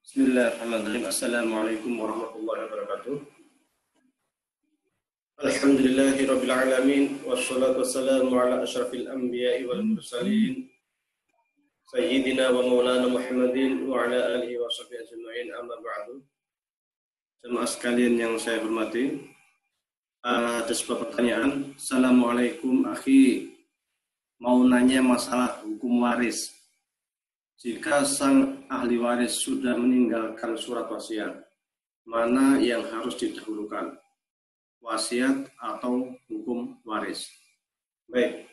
Bismillahirrahmanirrahim. Assalamualaikum warahmatullahi wabarakatuh. Alhamdulillahirabbil alamin wassalatu wassalamu ala asyrafil anbiya'i wal mursalin sayyidina wa maulana Muhammadin wa ala alihi wa sahbihi ajma'in, amma ba'du. Jemaah sekalian yang saya hormati, ada sebuah pertanyaan. Assalamualaikum akhi, mau nanya masalah hukum waris. Jika sang ahli waris sudah meninggalkan surat wasiat, mana yang harus didahulukan? Wasiat atau hukum waris? Baik,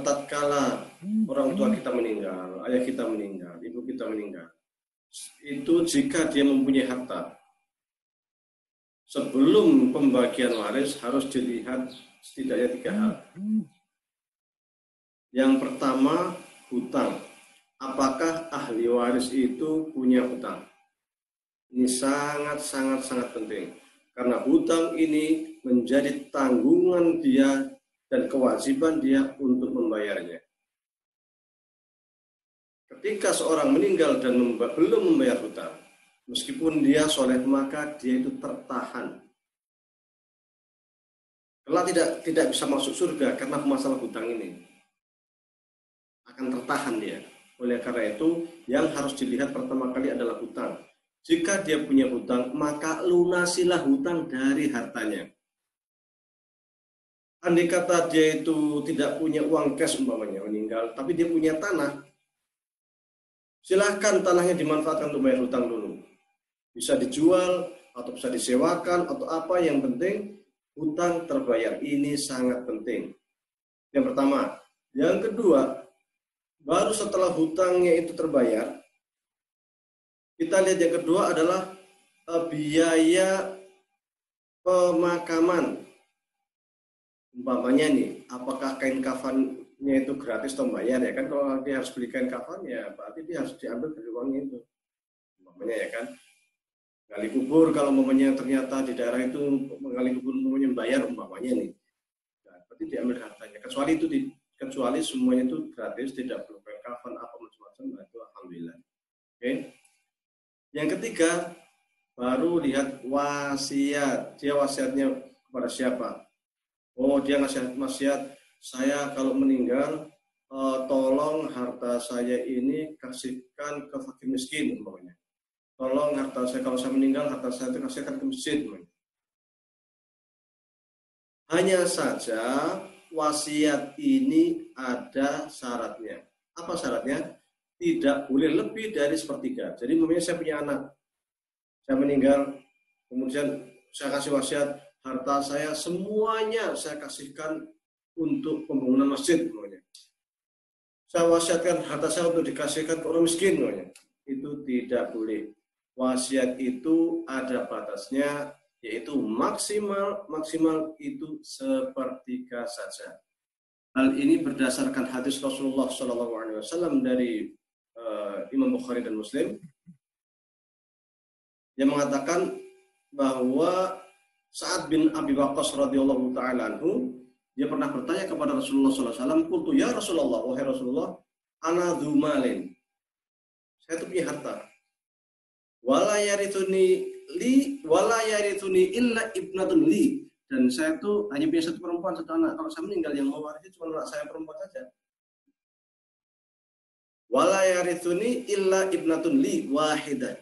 tatkala orang tua kita meninggal, ayah kita meninggal, ibu kita meninggal, itu jika dia mempunyai harta, sebelum pembagian waris harus dilihat setidaknya 3 hal. Yang pertama, hutang. Apakah ahli waris itu punya hutang? Ini sangat penting. Karena hutang ini menjadi tanggungan dia dan kewajiban dia untuk membayarnya. Ketika seorang meninggal dan belum membayar hutang, meskipun dia soleh, maka dia itu tertahan. Kelak tidak bisa masuk surga karena masalah hutang ini. Akan tertahan dia. Oleh karena itu, yang harus dilihat pertama kali adalah hutang. Jika dia punya hutang, maka lunasilah hutang dari hartanya. Andai kata dia itu tidak punya uang cash umpamanya meninggal, tapi dia punya tanah, silahkan tanahnya dimanfaatkan untuk bayar hutang dulu. Bisa dijual, atau bisa disewakan, atau apa, yang penting hutang terbayar. Ini sangat penting. Yang pertama. Yang kedua, baru setelah hutangnya itu terbayar, kita lihat yang kedua adalah biaya pemakaman. Umpamanya nih, apakah kain kafannya itu gratis atau bayar ya kan? Kalau dia harus beli kain kafan ya berarti dia harus diambil dari uangnya itu. Umpamanya ya kan, gali kubur kalau umpamanya ternyata di daerah itu menggali kubur umpamanya bayar umpamanya nih, nah, berarti diambil hartanya. Kecuali semuanya itu gratis, tidak perlu kain kafan apa macam-macam, nah itu alhamdulillah. Oke. Yang ketiga, baru lihat wasiat. Dia wasiatnya kepada siapa? Oh, dia ngasih wasiat, saya kalau meninggal tolong harta saya ini kasihkan ke fakir miskin umpamanya. Tolong harta saya, kalau saya meninggal harta saya itu kasihkan ke masjid umpamanya. Hanya saja wasiat ini ada syaratnya. Apa syaratnya? Tidak boleh lebih dari 1/3. Jadi umpamanya saya punya anak, saya meninggal, kemudian saya kasih wasiat, harta saya semuanya saya kasihkan untuk pembangunan masjid umpamanya. Saya wasiatkan harta saya untuk dikasihkan ke orang miskin umpamanya. Itu tidak boleh. Wasiat itu ada batasnya, yaitu maksimal itu 1/3 saja. Hal ini berdasarkan hadis Rasulullah SAW dari Imam Bukhari dan Muslim yang mengatakan bahwa Sa'ad bin Abi Waqqas radhiyallahu taala anhu, dia pernah bertanya kepada Rasulullah SAW, "Qultu ya Rasulullah, wahai Rasulullah, ana dzu malin." Saya itu punya harta. Wala yarithuni illa ibnatun li, dan saya itu hanya punya satu perempuan, satu anak. Kalau saya meninggal yang mewarisi cuma anak saya perempuan saja. Wala yarithuni illa ibnatun li wahidah.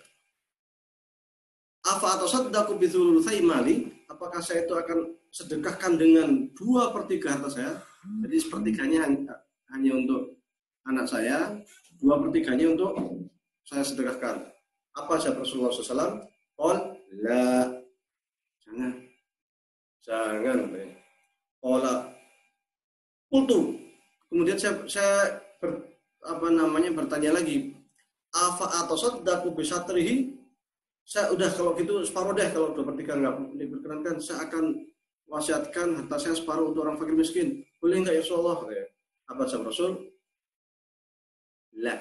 Afa atasaddaqu bi thulutsai mali? Apakah saya itu akan sedekahkan dengan 2/3 harta saya? Jadi 1/3-nya hanya untuk anak saya, 2/3-nya untuk saya sedekahkan. Apa jawab Rasulullah SAW? La, jangan. Ola, kultu. Kemudian saya bertanya lagi. Afa atasaddaqu bi satrihi? Saya udah kalau gitu separuh deh, kalau 2/3 nggak diperkenankan, saya akan wasiatkan harta saya separuh untuk orang fakir miskin. Boleh nggak ya Rasulullah? Apa jawab Rasul? La.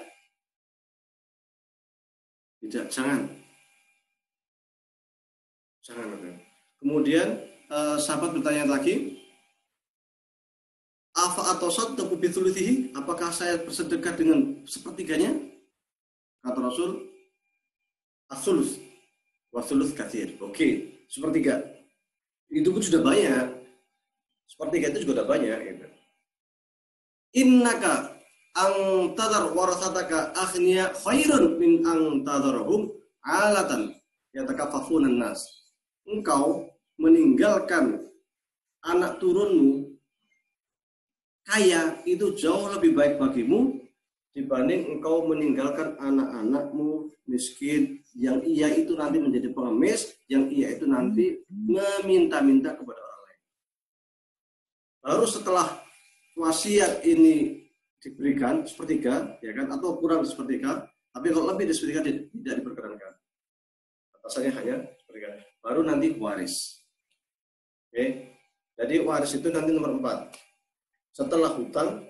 Tidak, jangan. Kemudian sahabat bertanya lagi, afa atasaddaqu bi thuluthihi? Apakah saya bersedekah dengan 1/3-nya? Kata Rasul, As-sulus. Wasulus katsir. Oke, sepertiga. Itu pun sudah banyak. Sepertiga itu juga sudah banyak. Gitu. Innaka angtadar warasataka akhniya khairun min angtadarhum alatan yatakaffafunan nas. Engkau meninggalkan anak turunmu kaya itu jauh lebih baik bagimu dibanding engkau meninggalkan anak-anakmu miskin yang ia itu nanti menjadi pengemis, yang ia itu nanti meminta-minta kepada orang lain. Baru setelah wasiat ini diberikan sepertiga, ya kan, atau kurang sepertiga, tapi kalau lebih dari sepertiga tidak diperkenankan. Atasannya hanya sepertiga. Baru nanti waris. Oke. Jadi waris itu nanti nomor 4. Setelah hutang,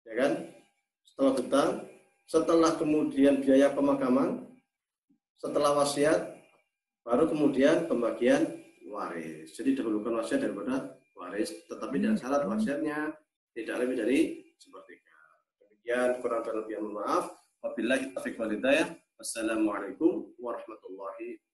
ya kan? Setelah hutang, setelah kemudian biaya pemakaman, setelah wasiat, baru kemudian pembagian waris. Jadi dahulukan wasiat daripada waris, tetapi dengan syarat wasiatnya tidak lebih dari sepertiga. Demikian, kurang dan lebih mohon maaf. Wabillahi taufiq wal hidayah. Wassalamualaikum warahmatullahi wabarakatuh.